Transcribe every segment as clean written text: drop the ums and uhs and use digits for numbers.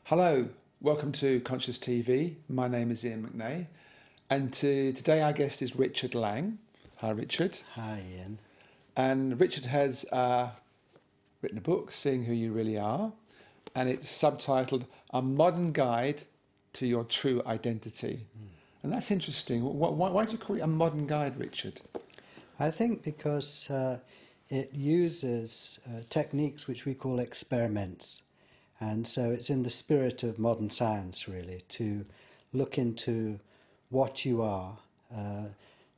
Hello, welcome to Conscious TV. My name is Ian McNay, and today our guest is Richard Lang. Hi, Richard. Hi, Ian. And Richard has written a book, Seeing Who You Really Are, and it's subtitled A Modern Guide to Your True Identity. And that's interesting. Why do you call it a modern guide, Richard? I think because it uses techniques which we call experiments. And so it's in the spirit of modern science, really, to look into what you are,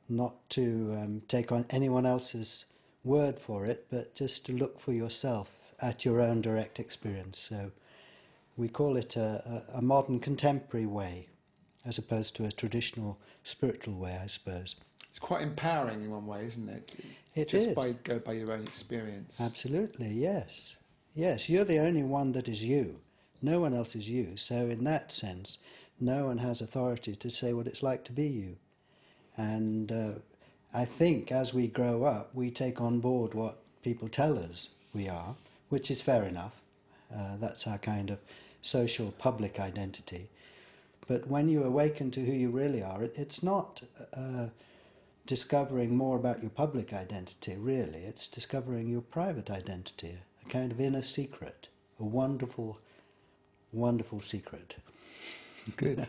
not to take on anyone else's word for it, but just to look for yourself at your own direct experience. So we call it a modern contemporary way, as opposed to a traditional spiritual way, I suppose. It's quite empowering in one way, isn't it? It Just is. go by your own experience. Absolutely, yes. Yes, you're the only one that is you. No one else is you. So in that sense, no one has authority to say what it's like to be you. And I think as we grow up, we take on board what people tell us we are, which is fair enough. That's our kind of social public identity. But when you awaken to who you really are, it's not discovering more about your public identity, really. It's discovering your private identity, a kind of inner secret, a wonderful, wonderful secret. Good.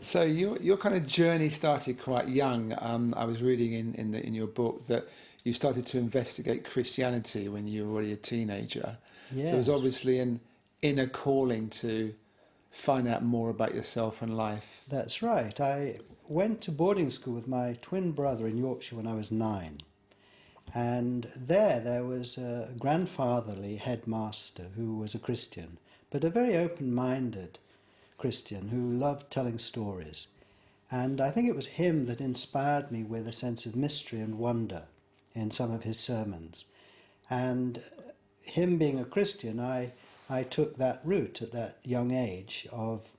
So your kind of journey started quite young. I was reading in your book that you started to investigate Christianity when you were already a teenager. Yes. So there was obviously an inner calling to find out more about yourself and life. That's right. I went to boarding school with my twin brother in Yorkshire when I was 9. And there was a grandfatherly headmaster who was a Christian, but a very open-minded Christian who loved telling stories. And I think it was him that inspired me with a sense of mystery and wonder in some of his sermons. And him being a Christian, I took that route at that young age of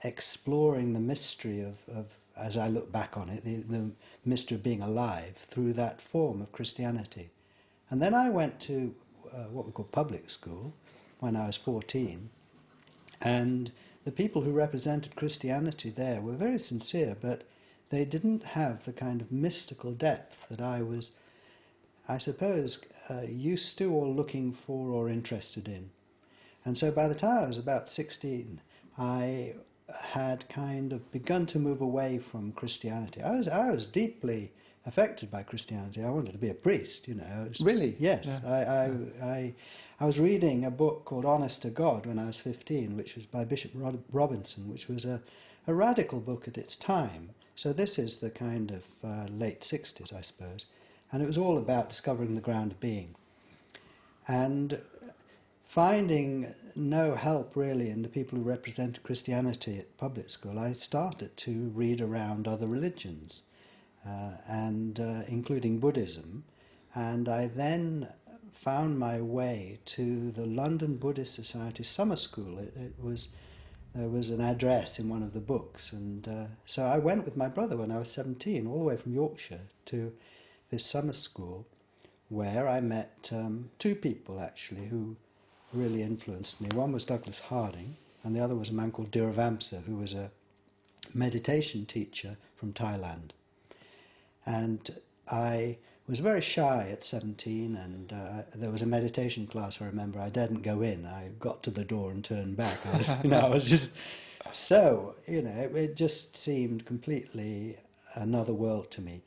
exploring the mystery of, as I look back on it, the mystery of being alive through that form of Christianity. And then I went to what we call public school when I was 14, and the people who represented Christianity there were very sincere, but they didn't have the kind of mystical depth that I was, I suppose, used to or looking for or interested in. And so by the time I was about 16, I had kind of begun to move away from Christianity. I was deeply affected by Christianity. I wanted to be a priest, you know. Really? Yes. Yeah. I was reading a book called Honest to God when I was 15, which was by Bishop Robinson, which was a radical book at its time. So this is the kind of late 60s, I suppose. And it was all about discovering the ground of being. And finding no help really in the people who represented Christianity at public school, I started to read around other religions, including Buddhism. And I then found my way to the London Buddhist Society summer school. There was an address in one of the books, and so I went with my brother when I was 17, all the way from Yorkshire to this summer school, where I met two people actually who really influenced me. One was Douglas Harding, and the other was a man called Dhiravamsa, who was a meditation teacher from Thailand. And I was very shy at 17, and there was a meditation class, I remember. I didn't go in. I got to the door and turned back. I was just so, it just seemed completely another world to me.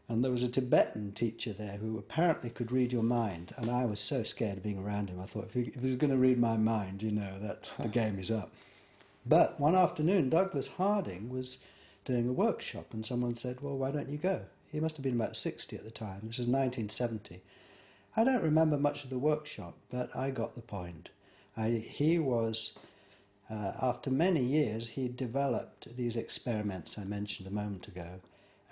And there was a Tibetan teacher there who apparently could read your mind, and I was so scared of being around him. I thought, if he was going to read my mind, that the game is up. But one afternoon, Douglas Harding was doing a workshop, and someone said, well, why don't you go? He must have been about 60 at the time. This was 1970. I don't remember much of the workshop, but I got the point. He was, after many years, he developed these experiments I mentioned a moment ago,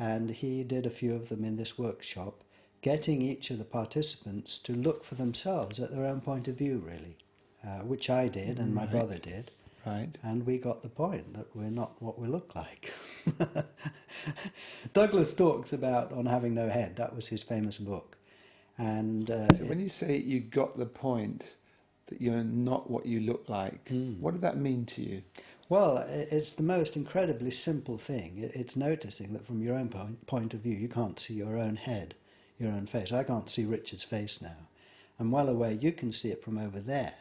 and he did a few of them in this workshop, getting each of the participants to look for themselves at their own point of view, really, which I did and my brother did. Right. And we got the point that we're not what we look like. Douglas talks about On Having No Head. That was his famous book. And So when you say you got the point, that you're not what you look like. What did that mean to you? Well, it's the most incredibly simple thing. It's noticing that from your own point of view, you can't see your own head, your own face. I can't see Richard's face now. I'm well aware you can see it from over there.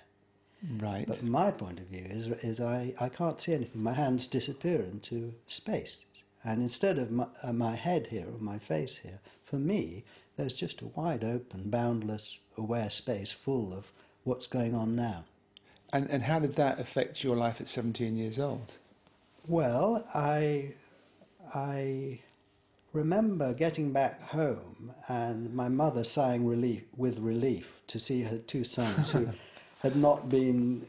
Right. But my point of view is I can't see anything. My hands disappear into space. And instead of my head here or my face here, for me, there's just a wide open, boundless, aware space full of what's going on now. And how did that affect your life at 17 years old? Well, I remember getting back home and my mother sighing with relief to see her two sons who had not been,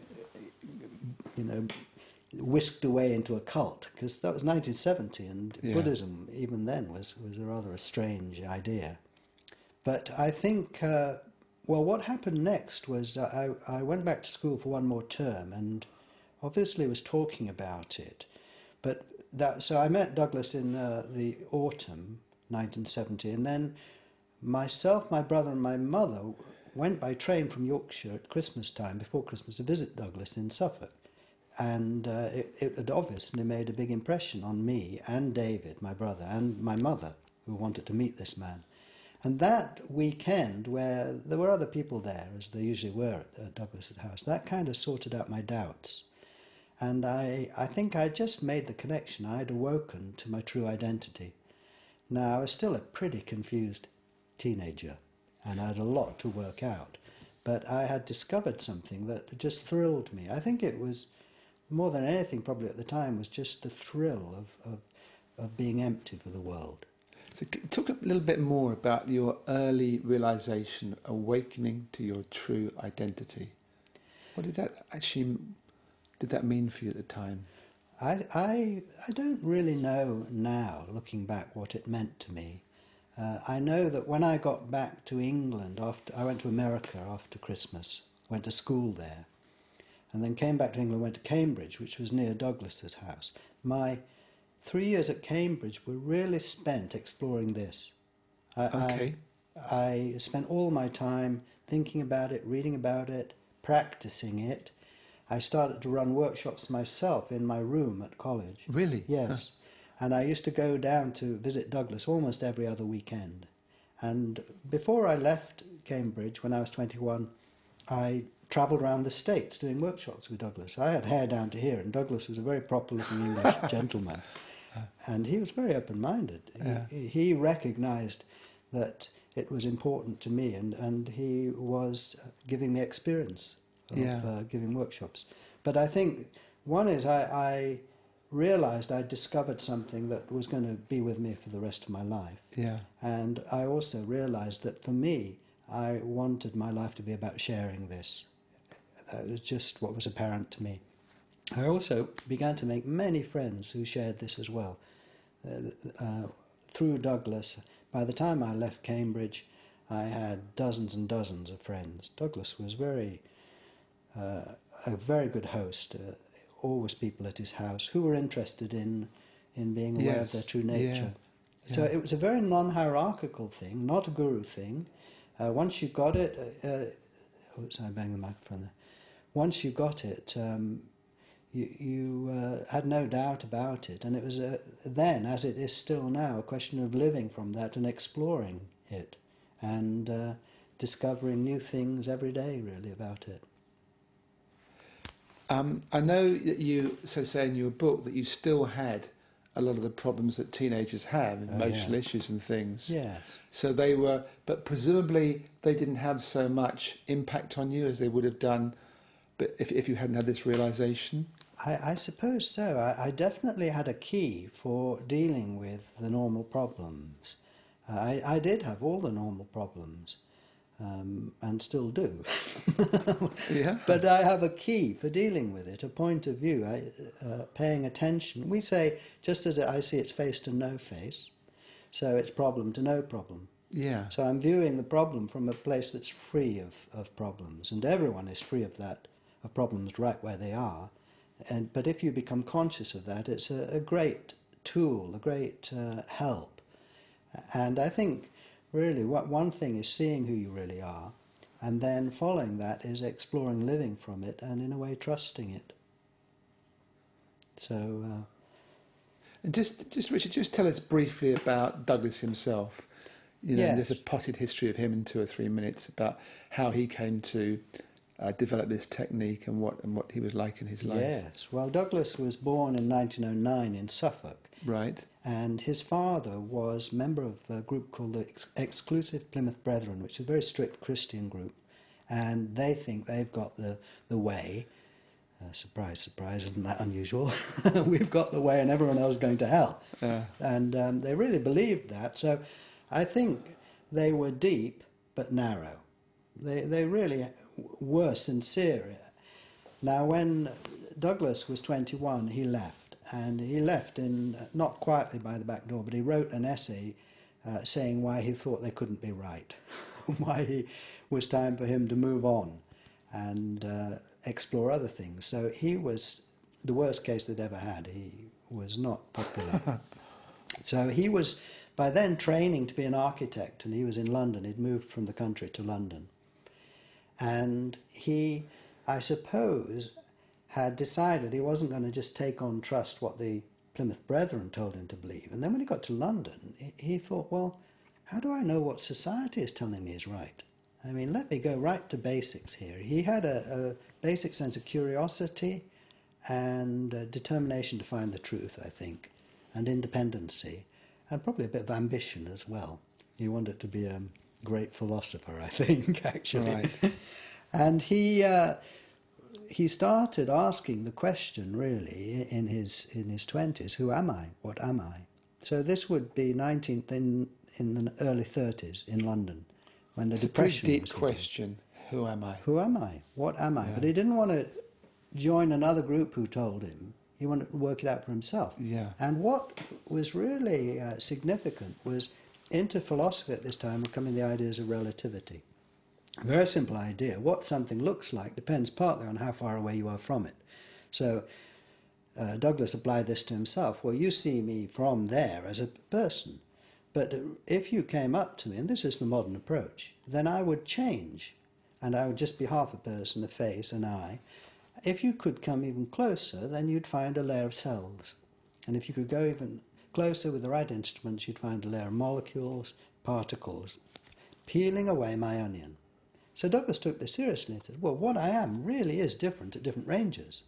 whisked away into a cult, because that was 1970 and Buddhism even then was a strange idea. But I think, what happened next was I went back to school for one more term and obviously was talking about it. But so I met Douglas in the autumn 1970, and then myself, my brother and my mother went by train from Yorkshire at Christmas time, before Christmas, to visit Douglas in Suffolk. And it had obviously made a big impression on me and David, my brother, and my mother, who wanted to meet this man. And that weekend, where there were other people there, as there usually were at Douglas's house, that kind of sorted out my doubts. And I think I just made the connection. I'd awoken to my true identity. Now, I was still a pretty confused teenager, and I had a lot to work out. But I had discovered something that just thrilled me. I think it was, more than anything probably at the time, was just the thrill of being empty for the world. So talk a little bit more about your early realization, awakening to your true identity. What did that mean for you at the time? I don't really know now, looking back, what it meant to me. I know that when I got back to England, I went to America after Christmas, went to school there, and then came back to England, went to Cambridge, which was near Douglas's house. My 3 years at Cambridge were really spent exploring this. I spent all my time thinking about it, reading about it, practicing it. I started to run workshops myself in my room at college. Really? Yes. Huh. And I used to go down to visit Douglas almost every other weekend. And before I left Cambridge, when I was 21, I travelled around the States doing workshops with Douglas. I had hair down to here, and Douglas was a very proper-looking English gentleman. And he was very open-minded. Yeah. He recognised that it was important to me, and he was giving me experience of giving workshops. But I think one is I realised I'd discovered something that was going to be with me for the rest of my life. Yeah. And I also realised that for me, I wanted my life to be about sharing this. That was just what was apparent to me. I also began to make many friends who shared this as well. Through Douglas, by the time I left Cambridge, I had dozens and dozens of friends. Douglas was a very good host, always people at his house who were interested in being aware of their true nature. Yeah. So it was a very non-hierarchical thing, not a guru thing. Once you got it, oops, I banged the microphone there. Once you got it, you had no doubt about it, and it was then, as it is still now, a question of living from that and exploring it, and discovering new things every day, really, about it. I know that you say in your book that you still had a lot of the problems that teenagers have, emotional issues and things. Yes. So they were, but presumably they didn't have so much impact on you as they would have done, but if you hadn't had this realization. I suppose so. I definitely had a key for dealing with the normal problems. I did have all the normal problems, and still do. Yeah. But I have a key for dealing with it, a point of view, paying attention. We say, just as I see it's face to no face, so it's problem to no problem. Yeah. So I'm viewing the problem from a place that's free of problems, and everyone is free of problems right where they are. But if you become conscious of that, it's a great tool, a great help. And I think, really, one thing is seeing who you really are, And then following that is exploring living from it and in a way trusting it. So... and just Richard, just tell us briefly about Douglas himself. You know, Yes. there's a potted history of him in 2 or 3 minutes about how he came to develop this technique and what he was like in his life. Yes. Well, Douglas was born in 1909 in Suffolk. Right. And his father was member of a group called the Exclusive Plymouth Brethren, which is a very strict Christian group. And they think they've got the way. Surprise, surprise, isn't that unusual? We've got the way and everyone else is going to hell. And they really believed that. So I think they were deep but narrow. They really were sincere. Now, when Douglas was 21, he left. And he left in, not quietly by the back door, but he wrote an essay saying why he thought they couldn't be right, why it was time for him to move on and explore other things. So he was the worst case they'd ever had. He was not popular. So he was, by then, training to be an architect, and he was in London. He'd moved from the country to London. And he, I suppose, had decided he wasn't going to just take on trust what the Plymouth Brethren told him to believe. And then when he got to London, he thought, well, how do I know what society is telling me is right? I mean, let me go right to basics here. He had a basic sense of curiosity and determination to find the truth, I think, and independency, and probably a bit of ambition as well. He wanted to be a great philosopher, I think, actually. Right. And he started asking the question, really, in his 20s, who am I? What am I? So this would be 19th in the early 30s in London, when the depression It's a pretty deep was hitting. question. Who am I? Who am I? What am I? Yeah. But he didn't want to join another group who told him. He wanted to work it out for himself. Yeah. And what was really significant was into philosophy at this time were coming the ideas of relativity. A very simple idea. What something looks like depends partly on how far away you are from it. So Douglas applied this to himself. Well, you see me from there as a person, but if you came up to me, and this is the modern approach, then I would change, and I would just be half a person, a face, an eye. If you could come even closer, then you'd find a layer of cells. And if you could go even closer with the right instruments, you'd find a layer of molecules, particles, peeling away my onion. So Douglas took this seriously and said, well, what I am really is different at different ranges.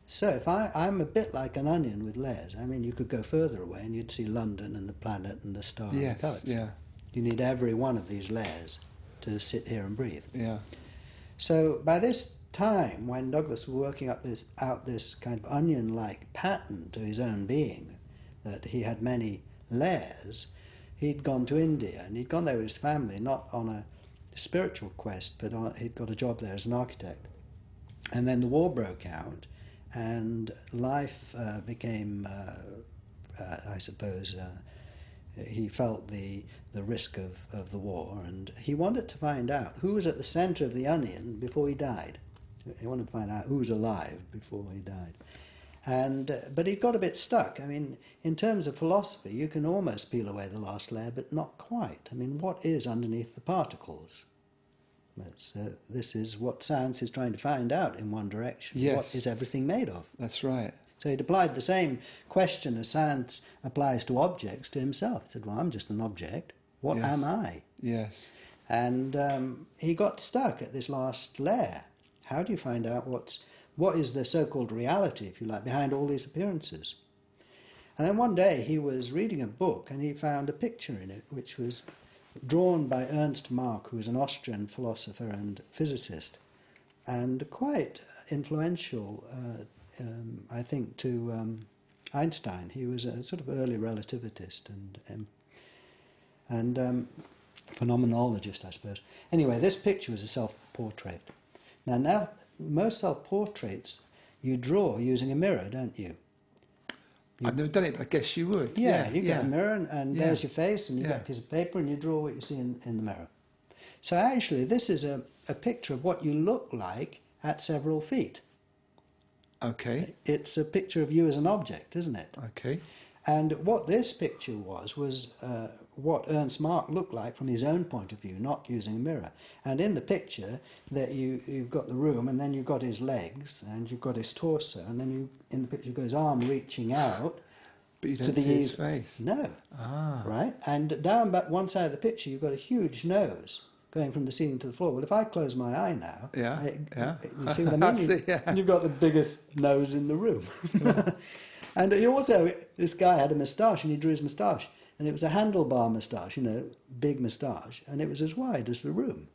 So if I'm a bit like an onion with layers. I mean, you could go further away and you'd see London and the planet and the star and the Yes, galaxy. yeah. You need every one of these layers to sit here and breathe. Yeah. So by this time, when Douglas was working out this kind of onion-like pattern to his own being, that he had many layers, he'd gone to India, and he'd gone there with his family, not on a spiritual quest, but he'd got a job there as an architect. And then the war broke out, and life became, I suppose, he felt the risk of the war, and he wanted to find out who was at the centre of the onion before he died. He wanted to find out who was alive before he died. But he got a bit stuck. I mean, in terms of philosophy, you can almost peel away the last layer, but not quite. I mean, what is underneath the particles? This is what science is trying to find out in one direction. Yes. What is everything made of? That's right. So he'd applied the same question as science applies to objects to himself. He said, well, I'm just an object. What Yes. am I? Yes. And he got stuck at this last layer. How do you find out what is the so-called reality, if you like, behind all these appearances? And then one day he was reading a book and he found a picture in it which was drawn by Ernst Mach, who was an Austrian philosopher and physicist, and quite influential, I think, to Einstein. He was a sort of early relativist and phenomenologist, I suppose. Anyway, this picture was a self-portrait. Now, most self-portraits you draw using a mirror, don't you? I've never done it, but I guess you would. Yeah, you get a mirror and Yeah. there's your face, and you Yeah. get a piece of paper and you draw what you see in the mirror. So actually, this is a picture of what you look like at several feet. Okay. It's a picture of you as an object, isn't it? Okay. And what this picture was what Ernst Mach looked like from his own point of view, not using a mirror. And in the picture, that you've got the room, and then you've got his legs, and you've got his torso, and then in the picture you've got his arm reaching out. But you to don't the see his ease. face. No. Ah. Right? And down back one side of the picture, you've got a huge nose going from the ceiling to the floor. Well, if I close my eye now, Yeah, yeah. you see what I mean? See, yeah. You've got the biggest nose in the room. And he also, this guy had a moustache, and he drew his moustache, and it was a handlebar moustache, you know, big moustache, and it was as wide as the room,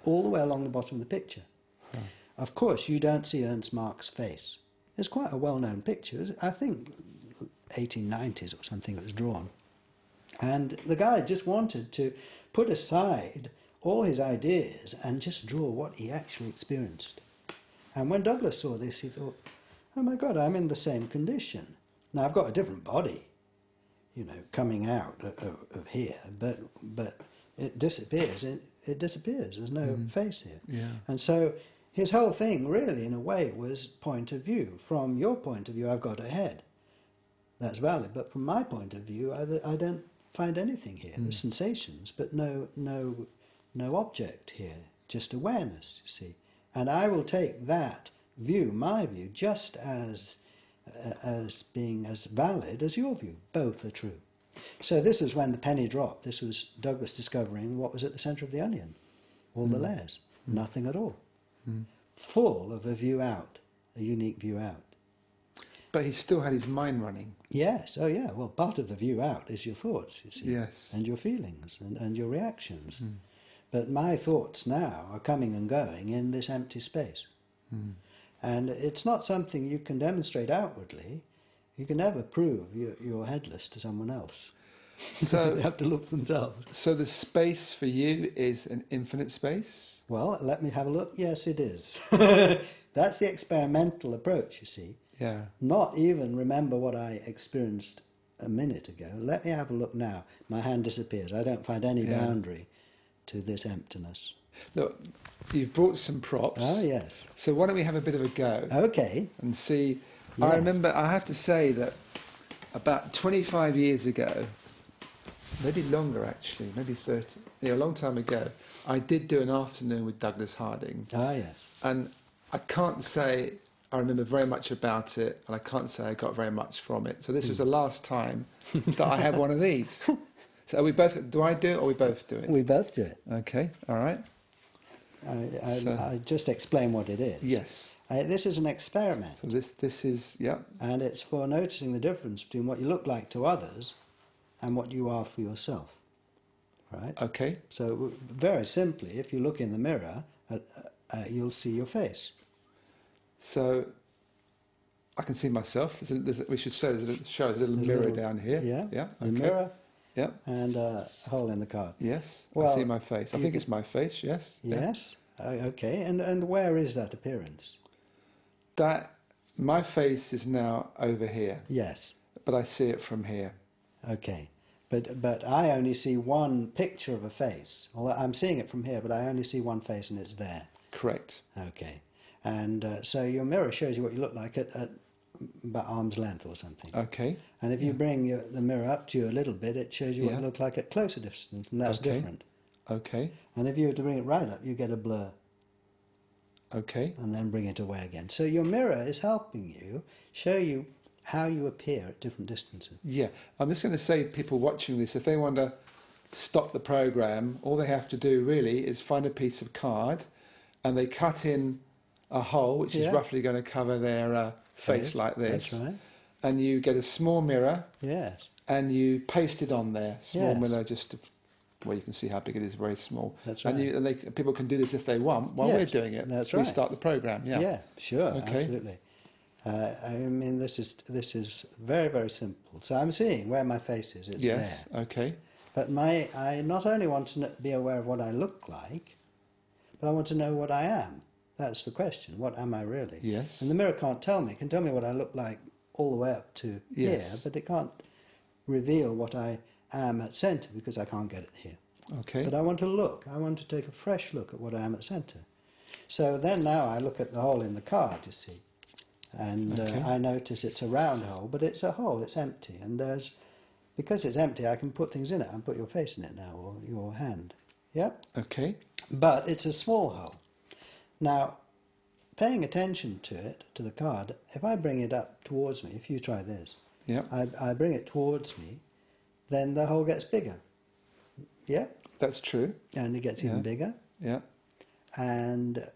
all the way along the bottom of the picture. Of course, you don't see Ernst Mach's face. It's quite a well-known picture. I think 1890s or something it was drawn. And the guy just wanted to put aside all his ideas and just draw what he actually experienced. And when Douglas saw this, he thought, oh my God, I'm in the same condition. Now, I've got a different body, you know, coming out of here, but it disappears. It disappears. There's no face here. Yeah. And so his whole thing, really, in a way, was point of view. From your point of view, I've got a head. That's valid. But from my point of view, I don't find anything here. There's sensations, but no object here. Just awareness, you see. And I will take that view, my view, just as being as valid as your view. Both are true. So this was when the penny dropped. This was Douglas discovering what was at the centre of the onion. All the layers. Nothing at all. Full of a view out, a unique view out. But he still had his mind running. Yes, oh yeah. Well, part of the view out is your thoughts, you see. Yes. And your feelings and your reactions. But my thoughts now are coming and going in this empty space. And it's not something you can demonstrate outwardly. You can never prove you're headless to someone else. So they have to look for themselves. So the space for you is an infinite space? Well, let me have a look. Yes, it is. That's the experimental approach, you see. Yeah. Not even remember what I experienced a minute ago. Let me have a look now. My hand disappears. I don't find any boundary to this emptiness. Look, you've brought some props. Oh, yes. So why don't we have a bit of a go? Okay. And see. Yes. I remember, I have to say that about 25 years ago, maybe longer actually, maybe 30, a long time ago, I did do an afternoon with Douglas Harding. Ah, yes. And I can't say I remember very much about it, and I can't say I got very much from it. So this was the last time that I had one of these. So are we both, do I do it or we both do it? We both do it. Okay, all right. I just explain what it is. Yes. This is an experiment. So this is, yeah. And it's for noticing the difference between what you look like to others and what you are for yourself. Right? Okay. So very simply, if you look in the mirror, you'll see your face. So I can see myself. We should say there's a little mirror down here. Yeah. Yeah. A Okay. mirror. Yeah. And a hole in the card. Yes. Well, I see my face. I think it's my face. Yes. Yes. Okay. And where is that appearance? My face is now over here. Yes. But I see it from here. Okay. But I only see one picture of a face. Well, I'm seeing it from here, but I only see one face, and it's there. Correct. Okay. And so your mirror shows you what you look like at about arm's length or something. Okay. And if you bring the mirror up to you a little bit, it shows you what Yeah. you look like at closer distance, and that's Okay. different. Okay. And if you were to bring it right up, you get a blur, Okay. and then bring it away again. So your mirror is helping you show you how you appear at different distances. Yeah. I'm just going to say, people watching this, if they want to stop the program, all they have to do really is find a piece of card, and they cut in a hole, which is roughly going to cover their face like this. That's right. And you get a small mirror, Yes. and you paste it on there. Small Yes. mirror, well, you can see how big it is, very small. That's And, right. people can do this if they want while Yes, we're doing it. that's We right. start the program, yeah. Yeah, sure, Okay. absolutely. I mean, this is very, very simple. So I'm seeing where my face is. It's Yes, there. okay. But I not only want to be aware of what I look like, but I want to know what I am. That's the question. What am I really? Yes. And the mirror can't tell me. It can tell me what I look like all the way up to here, Yes. but it can't reveal what I am at centre because I can't get it here. Okay. But I want to look. I want to take a fresh look at what I am at centre. So then now I look at the hole in the card, you see. And Okay. I notice it's a round hole, but it's a hole, it's empty. And because it's empty, I can put things in it. I can put your face in it now, or your hand. Yep. Okay. But it's a small hole. Now, paying attention to it, to the card, if I bring it up towards me, if you try this, Yeah. I bring it towards me, then the hole gets bigger. Yeah? That's true. And it gets Yeah. even bigger. Yeah. And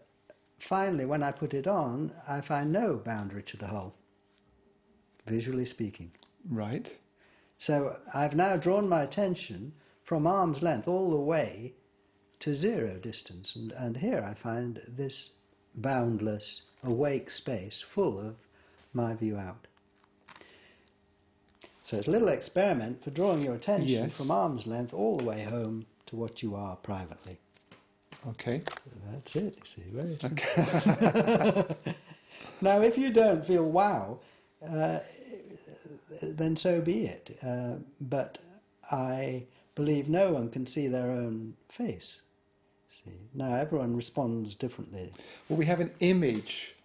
finally, when I put it on, I find no boundary to the hole, visually speaking. Right. So I've now drawn my attention from arm's length all the way to zero distance. And here I find this boundless, awake space full of my view out. So it's a little experiment for drawing your attention Yes. from arm's length all the way home to what you are privately. Okay. That's it, you see. Very simple. Now, if you don't feel wow, then so be it. But I believe no one can see their own face. See? Now, everyone responds differently. Well, we have an image.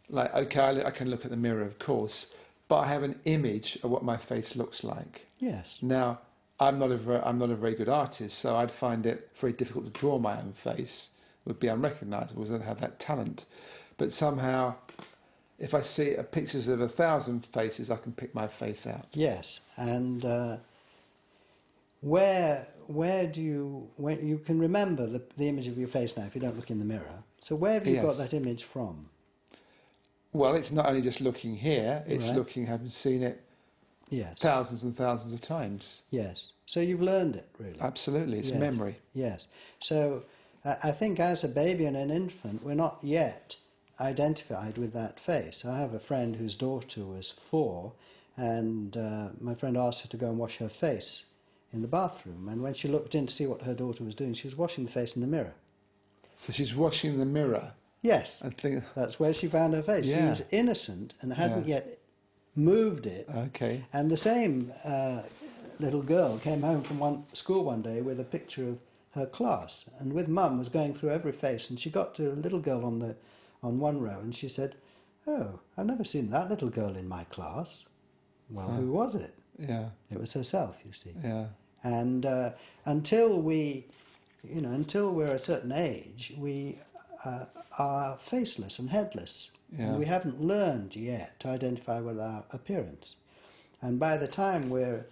Like, okay, I can look at the mirror, of course, but I have an image of what my face looks like. Yes. Now, I'm not a very good artist, so I'd find it very difficult to draw my own face. It would be unrecognisable because I don't have that talent. But somehow, if I see pictures of 1,000 faces, I can pick my face out. Yes, and where do you can remember the image of your face now if you don't look in the mirror. So where have you Yes. got that image from? Well, it's not only just looking here, it's Right. looking, having seen it Yes, thousands and thousands of times. yes. So you've learned it, really. Absolutely, it's Yes. memory. Yes. So I think as a baby and an infant, we're not yet identified with that face. I have a friend whose daughter was 4, and my friend asked her to go and wash her face in the bathroom. And when she looked in to see what her daughter was doing, she was washing the face in the mirror. So she's washing the mirror Yes, and think, that's where she found her face. She Yeah. was innocent and hadn't Yeah. yet moved it. okay, And the same little girl came home from school one day with a picture of her class, and with Mum was going through every face, and she got to a little girl on one row, and she said, "Oh, I've never seen that little girl in my class." Well, who was it? yeah, It was herself, you see. yeah, And until we're a certain age, we are faceless and headless. Yeah. And we haven't learned yet to identify with our appearance. And by the time we're,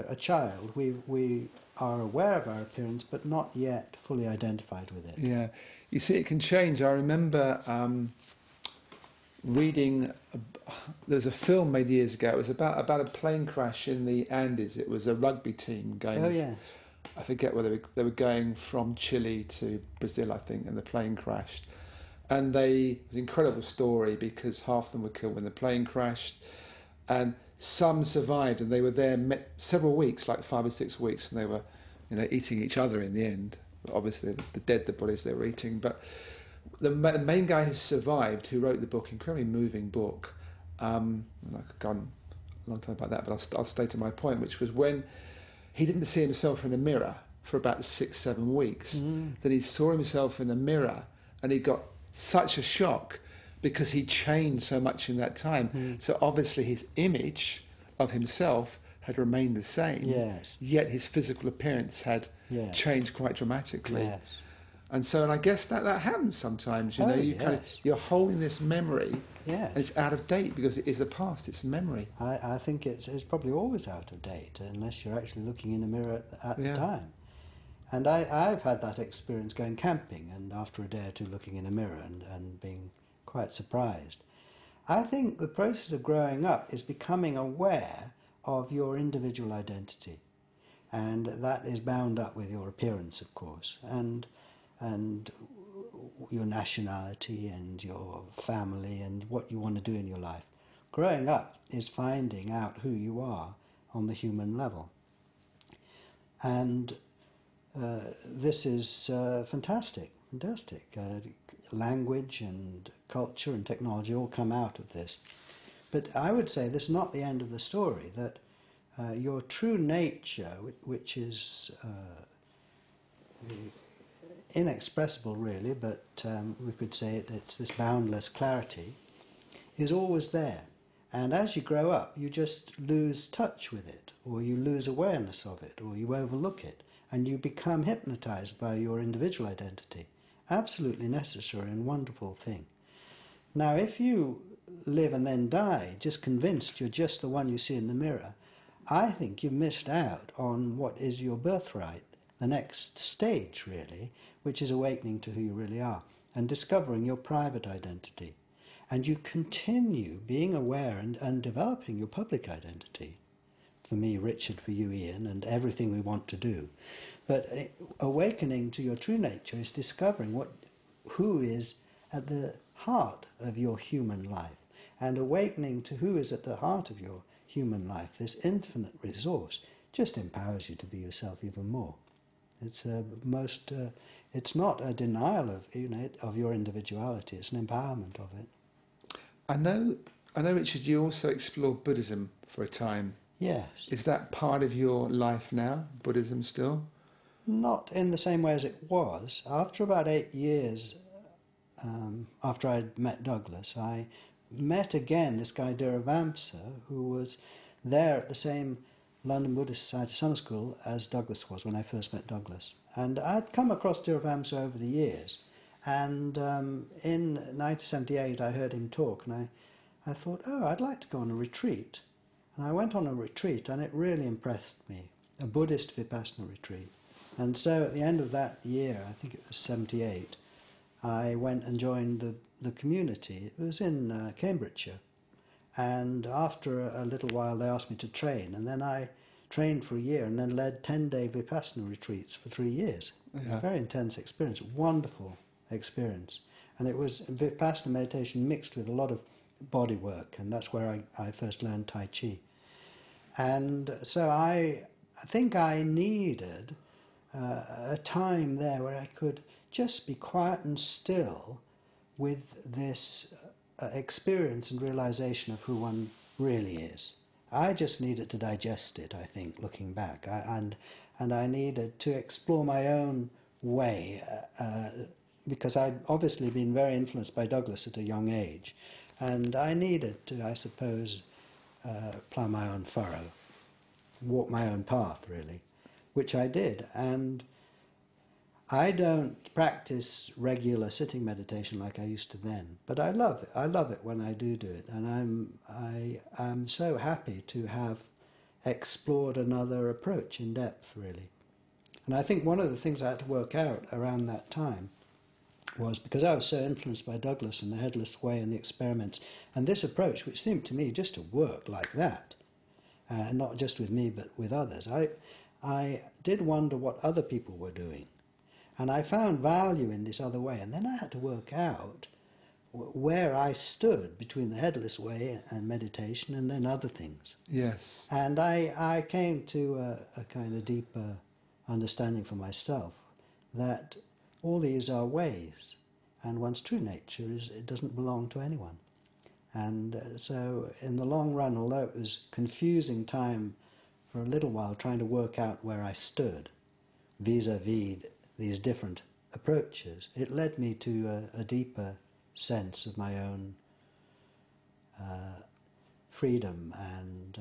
a child, we are aware of our appearance, but not yet fully identified with it. yeah. You see, it can change. I remember reading, there was a film made years ago. It was about a plane crash in the Andes. It was a rugby team going. Oh, yes. I forget whether they were going from Chile to Brazil, I think, and the plane crashed. And it was an incredible story because half of them were killed when the plane crashed, and some survived, and they were there several weeks, like 5 or 6 weeks, and they were, eating each other in the end. Obviously, the bodies they were eating. But the main guy who survived, who wrote the book, incredibly moving book. And I've gone a long time about that, but I'll stay to my point, which was when he didn't see himself in a mirror for about 6-7 weeks. Then he saw himself in a mirror, and he got such a shock because he changed so much in that time. So obviously his image of himself had remained the same. Yes. Yet his physical appearance had Yes. changed quite dramatically. Yes. And I guess that happens sometimes. Oh, You're holding this memory, Yes. and it's out of date because it is the past. It's memory. I think it's probably always out of date unless you're actually looking in a mirror at Yeah. the time. And I've had that experience going camping, and after a day or two looking in a mirror and being quite surprised. I think the process of growing up is becoming aware of your individual identity, and that is bound up with your appearance, of course, and your nationality and your family and what you want to do in your life. Growing up is finding out who you are on the human level. And this is fantastic. Language and culture and technology all come out of this. But I would say this is not the end of the story, that your true nature, which is inexpressible really, but we could say it's this boundless clarity, is always there. And as you grow up, you just lose touch with it, or you lose awareness of it, or you overlook it, and you become hypnotized by your individual identity. Absolutely necessary and wonderful thing. Now, if you live and then die, just convinced you're just the one you see in the mirror, I think you've missed out on what is your birthright, the next stage, really, which is awakening to who you really are and discovering your private identity. And you continue being aware and developing your public identity. For me, Richard, for you, Ian, and everything we want to do. But awakening to your true nature is discovering who is at the heart of your human life. And awakening to who is at the heart of your human life, this infinite resource, just empowers you to be yourself even more. It's it's not a denial of your individuality, it's an empowerment of it. I know, Richard, you also explored Buddhism for a time. Yes. Is that part of your life now, Buddhism still? Not in the same way as it was. After about 8 years, after I'd met Douglas, I met again this guy Dhuravamsa, who was there at the same London Buddhist Society Summer School as Douglas was when I first met Douglas. And I'd come across Dhuravamsa over the years. And in 1978, I heard him talk, and I thought, oh, I'd like to go on a retreat. And I went on a retreat, and it really impressed me, a Buddhist Vipassana retreat. And so at the end of that year, I think it was 78, I went and joined the community. It was in Cambridgeshire. And after a little while, they asked me to train, and then I trained for a year and then led 10-day Vipassana retreats for 3 years. Yeah. A very intense experience, wonderful experience. And it was Vipassana meditation mixed with a lot of body work, and that's where I first learned Tai Chi. And so I think I needed a time there where I could just be quiet and still with this experience and realization of who one really is. I just needed to digest it, I think, looking back. And I needed to explore my own way, because I'd obviously been very influenced by Douglas at a young age. And I needed to, I suppose, plough my own furrow, walk my own path, really, which I did. And I don't practice regular sitting meditation like I used to then, but I love it. I love it when I do it, and I'm so happy to have explored another approach in depth, really. And I think one of the things I had to work out around that time was, because I was so influenced by Douglas and the Headless Way and the experiments, and this approach, which seemed to me just to work like that, not just with me but with others, I did wonder what other people were doing. And I found value in this other way. And then I had to work out where I stood between the Headless Way and meditation and then other things. Yes. And I came to a kind of deeper understanding for myself that all these are ways. And one's true nature is it doesn't belong to anyone. And so in the long run, although it was confusing time for a little while trying to work out where I stood vis-a-vis these different approaches, it led me to a deeper sense of my own freedom and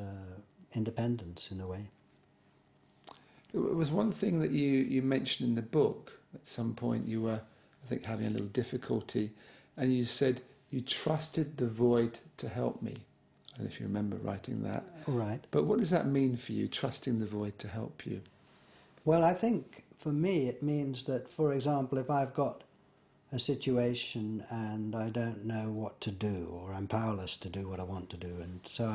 independence in a way. It was one thing that you mentioned in the book. At some point you were, I think, having a little difficulty, and you said you trusted the void to help me. I don't know if you remember writing that. Right. But what does that mean for you, trusting the void to help you? Well, I think for me it means that, for example, if I've got a situation and I don't know what to do, or I'm powerless to do what I want to do, and so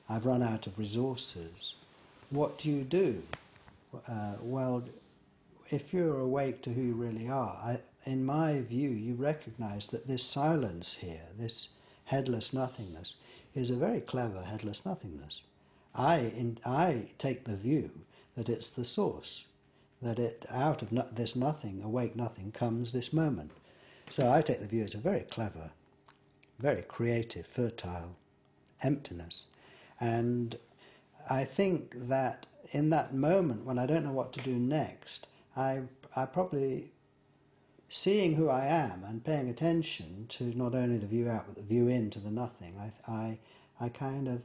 I've run out of resources, what do? Well, if you're awake to who you really are, in my view, you recognize that this silence here, this headless nothingness, is a very clever headless nothingness. I take the view that it's the source, that out of this nothing, awake nothing, comes this moment. So I take the view it's a very clever, very creative, fertile emptiness. And I think that in that moment when I don't know what to do next, I probably seeing who I am and paying attention to not only the view out but the view into the nothing, I kind of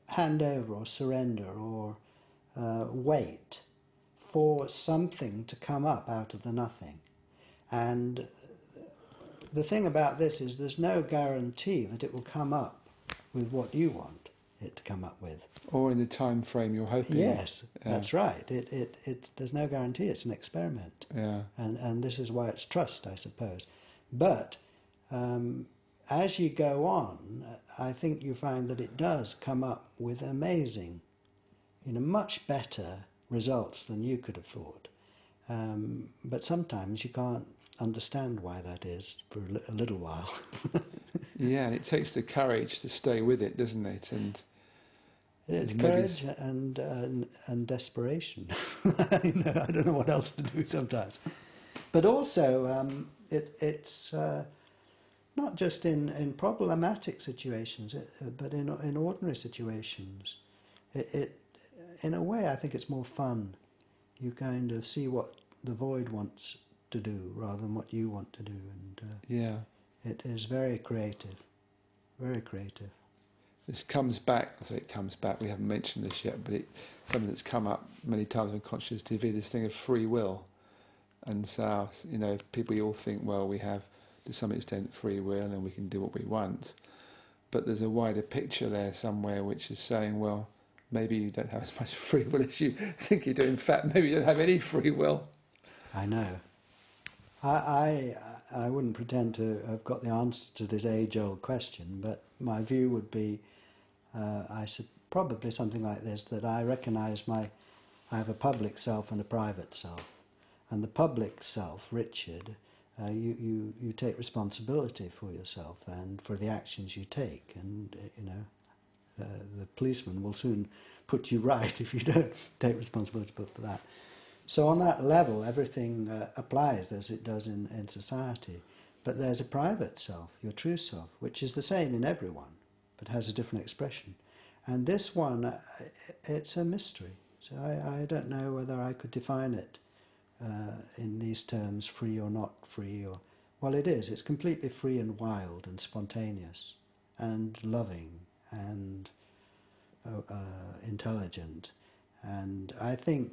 hand over or surrender or wait for something to come up out of the nothing. And the thing about this is there's no guarantee that it will come up with what you want it to come up with. Or in the time frame you're hoping. Yes, that's right. There's no guarantee. It's an experiment. Yeah. And this is why it's trust, I suppose. But as you go on, I think you find that it does come up with amazing, much better results than you could have thought. But sometimes you can't understand why that is for a little while. Yeah, and it takes the courage to stay with it, doesn't it? And it's courage and desperation. I don't know what else to do sometimes. But also, it's not just in problematic situations, but in ordinary situations. In a way, I think it's more fun. You kind of see what the void wants to do rather than what you want to do, and it is very creative, very creative. This comes back, I say it comes back, we haven't mentioned this yet, but it's something that's come up many times on Conscious TV, this thing of free will. And so, people all think, well, we have to some extent free will and we can do what we want. But there's a wider picture there somewhere which is saying, well, maybe you don't have as much free will as you think you do. In fact, maybe you don't have any free will. I know. I wouldn't pretend to have got the answer to this age-old question, but my view would be, probably something like this, that I recognise I have a public self and a private self. And the public self, Richard, you take responsibility for yourself and for the actions you take, and the policeman will soon put you right if you don't take responsibility for that. So on that level, everything applies as it does in society. But there's a private self, your true self, which is the same in everyone, but has a different expression. And this one, it's a mystery. So I don't know whether I could define it in these terms, free or not free. Well, it is. It's completely free and wild and spontaneous and loving and intelligent. And I think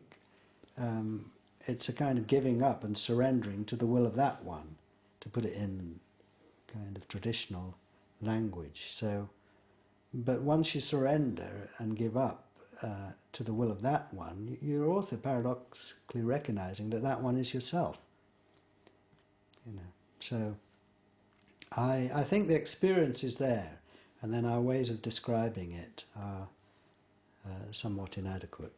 it's a kind of giving up and surrendering to the will of that one, to put it in kind of traditional language. So, but once you surrender and give up to the will of that one, you're also paradoxically recognizing that that one is yourself. So I think the experience is there, and then our ways of describing it are somewhat inadequate.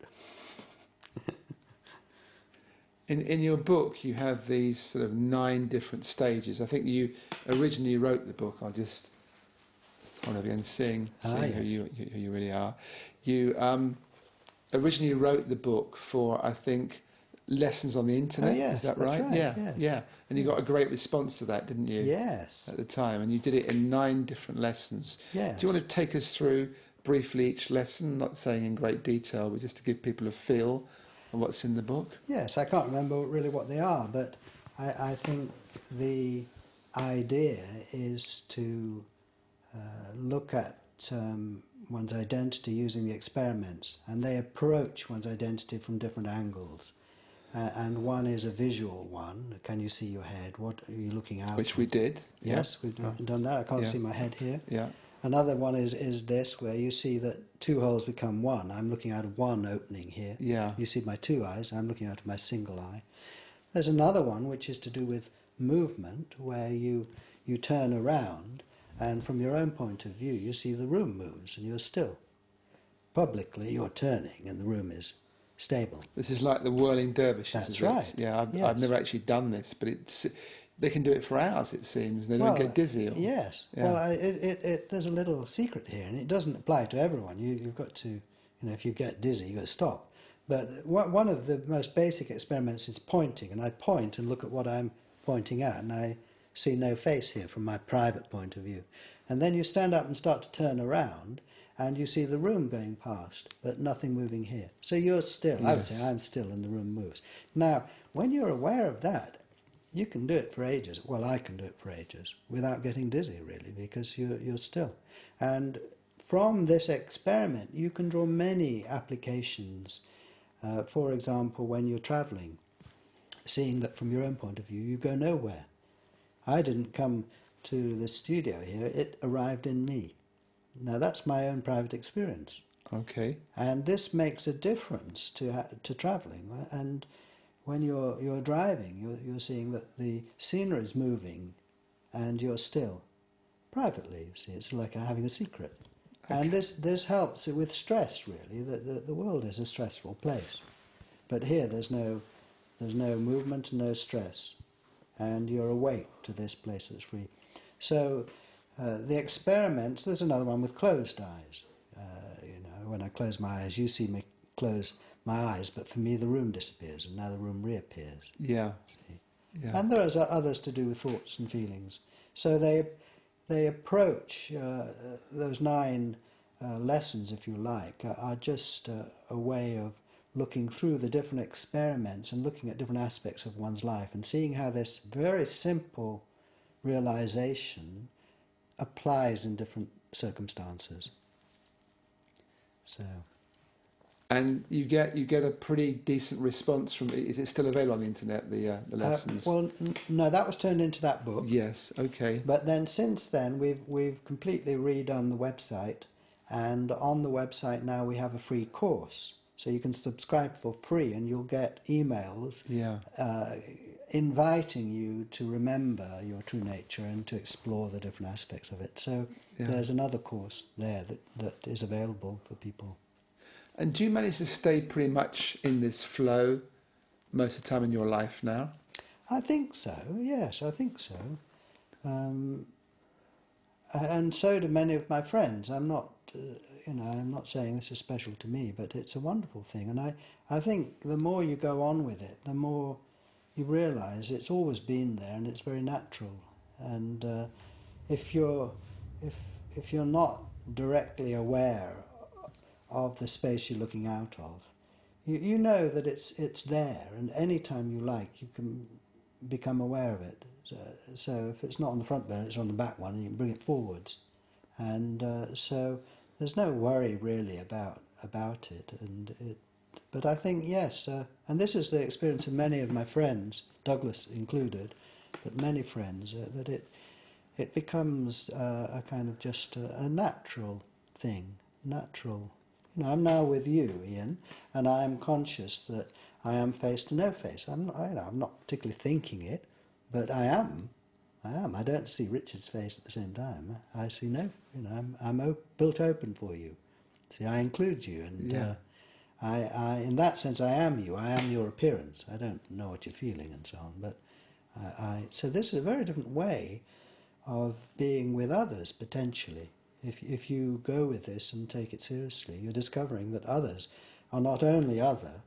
In your book, you have these sort of 9 different stages. I think you originally wrote the book. I'll just sort of again see yes. who you really are. You originally wrote the book for, I think, lessons on the internet. Oh, yes, is that that's right? right? Yeah, yeah. And you got a great response to that, didn't you? Yes. At the time, and you did it in 9 different lessons. Yes. Do you want to take us through briefly each lesson? Not saying in great detail, but just to give people a feel of what's in the book. Yes, I can't remember really what they are, but I think the idea is to look at one's identity using the experiments, and they approach one's identity from different angles. And one is a visual one. Can you see your head? What are you looking out? Which we did. Yes, we've done that. I can't see my head here. Yeah. Another one is this, where you see that 2 holes become 1. I'm looking out of one opening here. Yeah. You see my 2 eyes. I'm looking out of my single eye. There's another one which is to do with movement, where you turn around, and from your own point of view, you see the room moves, and you're still. Publicly, you're turning, and the room is stable. This is like the whirling dervishes. That's right. Yeah, I've Yes. never actually done this, but they can do it for hours, it seems. They don't get dizzy. Yes. Yeah. Well, there's a little secret here, and it doesn't apply to everyone. You've got to, if you get dizzy, you've got to stop. But one of the most basic experiments is pointing, and I point and look at what I'm pointing at, and I see no face here from my private point of view. And then you stand up and start to turn around, and you see the room going past, but nothing moving here. So you're still. Yes. I would say I'm still, and the room moves. Now, when you're aware of that, you can do it for ages. Well, I can do it for ages without getting dizzy, really, because you're still. And from this experiment, you can draw many applications. For example, when you're travelling, seeing that from your own point of view, you go nowhere. I didn't come to the studio here, it arrived in me. Now, that's my own private experience. Okay. And this makes a difference to travelling. And when you're driving, you're seeing that the scenery is moving and you're still. Privately, you see, it's like having a secret. Okay. And this helps with stress, really. The world is a stressful place. But here there's no movement and no stress. And you're awake to this place that's free. So the experiments, there's another one with closed eyes. When I close my eyes, you see me close my eyes, but for me the room disappears and now the room reappears. Yeah. Yeah. And there are others to do with thoughts and feelings. So they approach those 9 lessons, if you like, are just a way of looking through the different experiments and looking at different aspects of one's life and seeing how this very simple realization applies in different circumstances. So, and you get a pretty decent response from. Is it still available on the internet? The lessons. No, that was turned into that book. Yes. Okay. But then since then we've completely redone the website, and on the website now we have a free course, so you can subscribe for free, and you'll get emails. Yeah. Inviting you to remember your true nature and to explore the different aspects of it. So there's another course there that is available for people. And do you manage to stay pretty much in this flow most of the time in your life now? I think so, yes, I think so. And so do many of my friends. I'm not saying this is special to me, but it's a wonderful thing. And I think the more you go on with it, the more you realise it's always been there and it's very natural. And if you're not directly aware of the space you're looking out of, you know that it's there, and any time you like you can become aware of it. So if it's not on the front burner, it's on the back one, and you can bring it forwards. And so there's no worry really about it. But I think, yes, and this is the experience of many of my friends, Douglas included, but many friends, that it becomes a kind of just a natural thing, natural. I'm now with you, Ian, and I'm conscious that I am face to no face. I'm not particularly thinking it, but I am. I don't see Richard's face at the same time. I see no. I'm built open for you. See, I include you, and I in that sense, I am you. I am your appearance. I don't know what you're feeling and so on, but so this is a very different way of being with others potentially. If you go with this and take it seriously, you're discovering that others are not only other,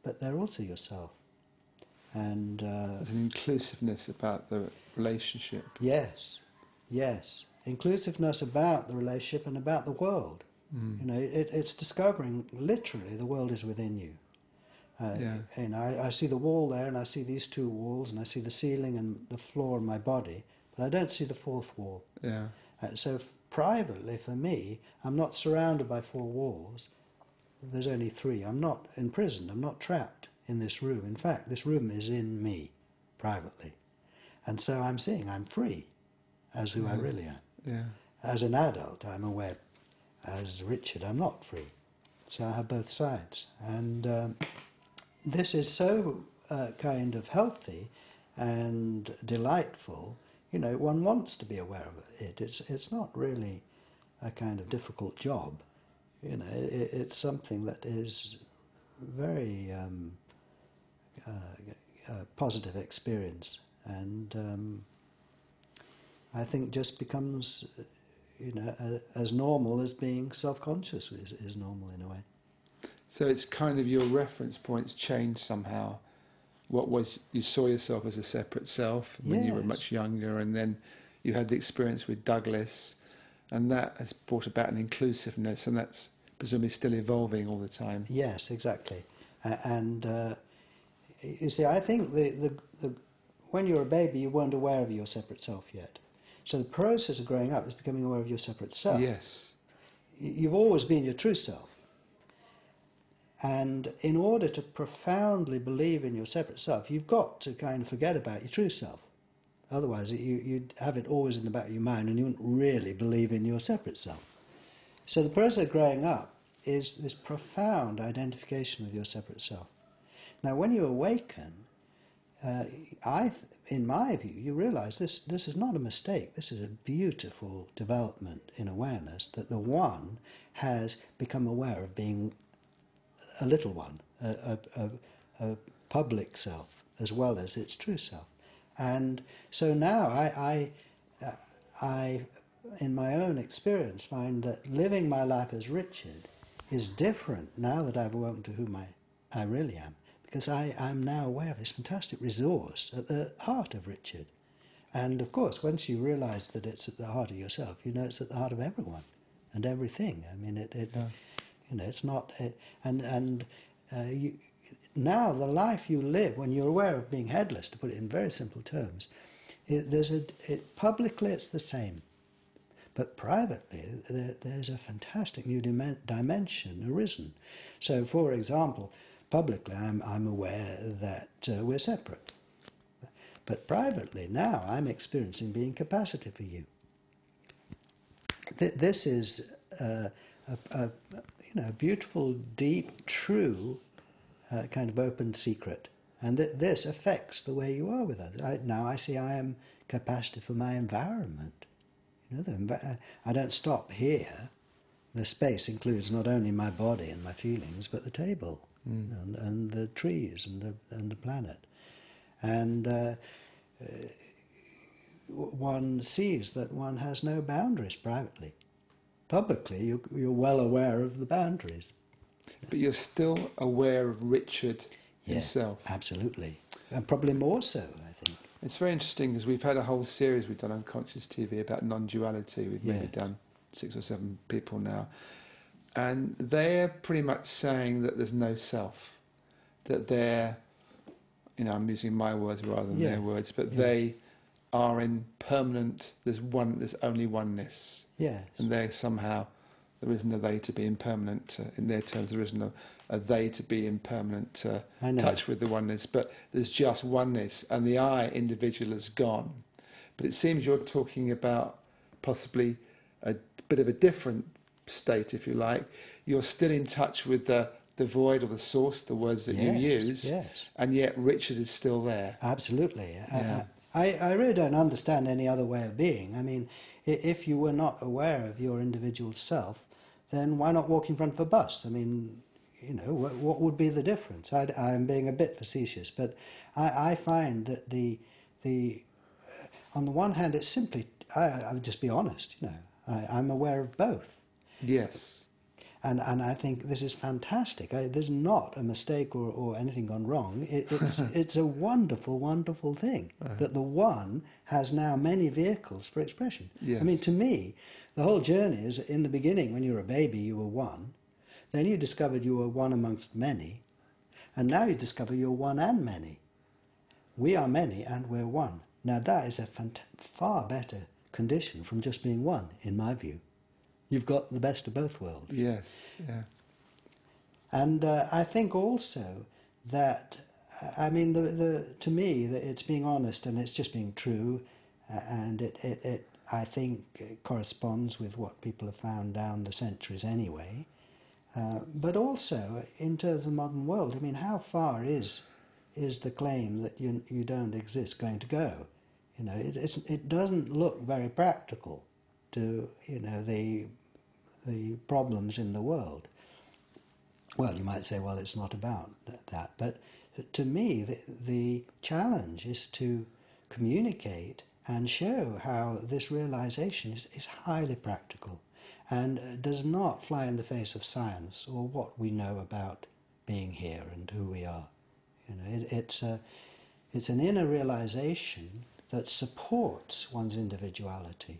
but they're also yourself. And there's an inclusiveness about the relationship. Yes. Inclusiveness about the relationship and about the world. It's discovering literally the world is within you. I see the wall there, and I see these 2 walls, and I see the ceiling and the floor in my body, but I don't see the 4th wall. Yeah. So privately, for me, I'm not surrounded by 4 walls. There's only 3. I'm not imprisoned. I'm not trapped in this room. In fact, this room is in me, privately. And so I'm seeing I'm free as who I really am. Yeah. As an adult, I'm aware. As Richard, I'm not free. So I have both sides. And this is so kind of healthy and delightful. One wants to be aware of it. It's not really a kind of difficult job. It's something that is very positive experience, and I think just becomes, as normal as being self-conscious is normal in a way. So it's kind of your reference points change somehow. What was, you saw yourself as a separate self when you were much younger, and then you had the experience with Douglas, and that has brought about an inclusiveness, and that's presumably still evolving all the time. Yes, exactly. And you see, I think when you're a baby, you weren't aware of your separate self yet. So the process of growing up is becoming aware of your separate self. Yes. You've always been your true self. And in order to profoundly believe in your separate self, you've got to kind of forget about your true self. Otherwise, you'd have it always in the back of your mind and you wouldn't really believe in your separate self. So the process of growing up is this profound identification with your separate self. Now, when you awaken, in my view, you realize this is not a mistake. This is a beautiful development in awareness, that the one has become aware of being a little one, a public self, as well as its true self. And so now I, in my own experience, find that living my life as Richard is different now that I've awoken to whom I really am, because I'm now aware of this fantastic resource at the heart of Richard. And of course, once you realise that it's at the heart of yourself, you know it's at the heart of everyone and everything. I mean, you know, it's not... now the life you live, when you're aware of being headless, to put it in very simple terms, publicly it's the same. But privately, there's a fantastic new dimension arisen. So, for example, publicly I'm aware that we're separate. But privately, now I'm experiencing being capacity for you. This is a beautiful, deep, true kind of open secret. And this affects the way you are with others. Now I see I am capacity for my environment. You know, I don't stop here. The space includes not only my body and my feelings, but the table and the trees and the planet. And one sees that one has no boundaries privately. Publicly, you're well aware of the boundaries. But you're still aware of Richard himself. Absolutely. And probably more so, I think. It's very interesting because we've had a whole series we've done on Conscious TV about non-duality. We've maybe done 6 or 7 people now. And they're pretty much saying that there's no self. That they're, I'm using my words rather than their words, but they are in permanent, there's only oneness. Yes. And they're somehow, there isn't a they to be impermanent. In their terms, there isn't a they to be in permanent touch with the oneness, but there's just oneness, and the I individual is gone. But it seems you're talking about possibly a bit of a different state, if you like. You're still in touch with the void or the source, the words that you use, and yet Richard is still there. Absolutely. Yeah. I really don't understand any other way of being. I mean, if you were not aware of your individual self, then why not walk in front of a bus? I mean, what would be the difference? I'm being a bit facetious, but I find that on the one hand, it's simply, I would just be honest, I'm aware of both. Yes. And I think this is fantastic. There's not a mistake or anything gone wrong. It's a wonderful, wonderful thing that the one has now many vehicles for expression. Yes. I mean, to me, the whole journey is, in the beginning, when you were a baby, you were one. Then you discovered you were one amongst many. And now you discover you're one and many. We are many and we're one. Now that is a far better condition from just being one, in my view. You've got the best of both worlds. Yes, yeah. And I think also that, I mean, to me, it's being honest and it's just being true, and it I think it corresponds with what people have found down the centuries anyway. But also, in terms of the modern world, I mean, how far is the claim that you don't exist going to go? It doesn't look very practical to, the problems in the world. Well, you might say, well, it's not about that. But to me, the challenge is to communicate and show how this realization is highly practical and does not fly in the face of science or what we know about being here and who we are. It's an inner realization that supports one's individuality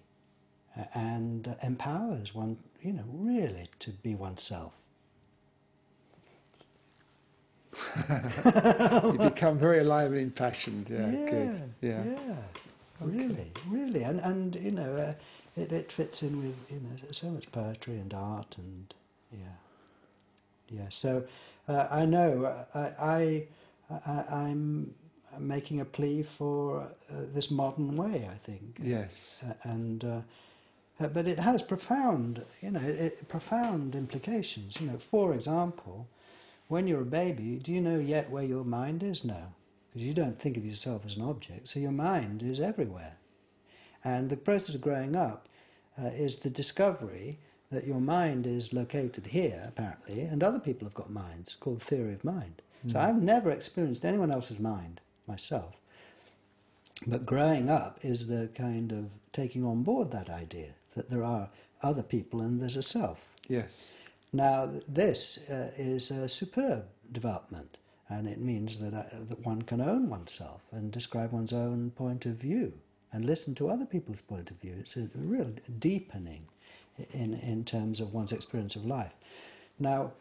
and empowers one, really, to be oneself. You become very alive and impassioned. Yeah, good. Yeah. Really, really, and you know, it fits in with, you know, so much poetry and art, and yeah. So I know I'm making a plea for this modern way, I think. Yes. But it has profound, you know, profound implications. You know, for example, when you're a baby, do you know yet where your mind is now? Because you don't think of yourself as an object, so your mind is everywhere. And the process of growing up is the discovery that your mind is located here, apparently, and other people have got minds, called the theory of mind. So I've never experienced anyone else's mind myself. But growing up is the kind of taking on board that idea that there are other people and there's a self. Yes. Now, this is a superb development, and it means that one can own oneself and describe one's own point of view and listen to other people's point of view. It's a real deepening in terms of one's experience of life. Now,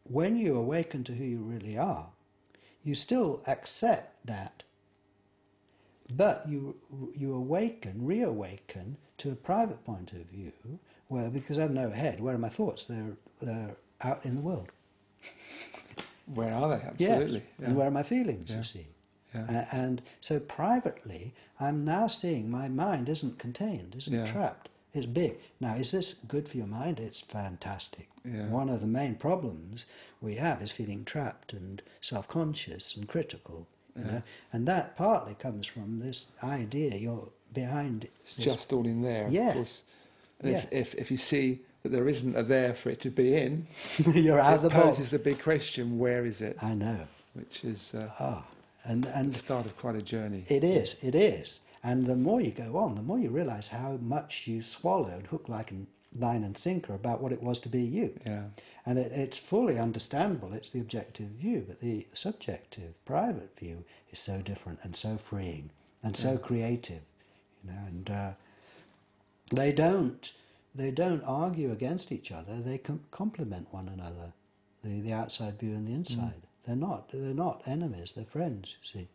when you awaken to who you really are, you still accept that, but you reawaken to a private point of view where, because I have no head, where are my thoughts? They're out in the world. Where are they? Absolutely. Yes. Yeah. And where are my feelings, you see? Yeah. And so privately, I'm now seeing my mind isn't contained, isn't trapped. It's big. Now, is this good for your mind? It's fantastic. Yeah. One of the main problems we have is feeling trapped and self-conscious and critical. You know? And that partly comes from this idea you're behind. It's just all in there, Yeah. of course. And if you see that there isn't a there for it to be in, you're out of the box. It poses the big question, where is it? I know. Which is and the start of quite a journey. It is. And the more you go on, the more you realise how much you swallowed, hook, line and sinker, about what it was to be you. Yeah. And it's fully understandable, it's the objective view, but the subjective, private view is so different and so freeing and so creative, you know, and they don't argue against each other, they complement one another, the outside view and the inside. They're not enemies, they're friends, you see.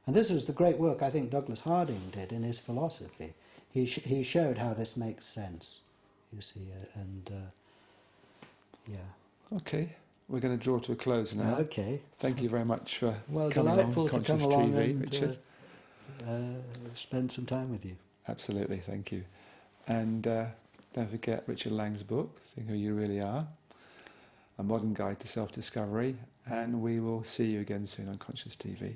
And this is the great work I think Douglas Harding did in his philosophy. He showed how this makes sense, you see, Okay, we're going to draw to a close now. Okay. Thank you very much for coming delightful on to Conscious come along TV, and Richard. Spend some time with you. Absolutely, thank you. And don't forget Richard Lang's book, Seeing Who You Really Are, A Modern Guide to Self-Discovery, and we will see you again soon on Conscious TV.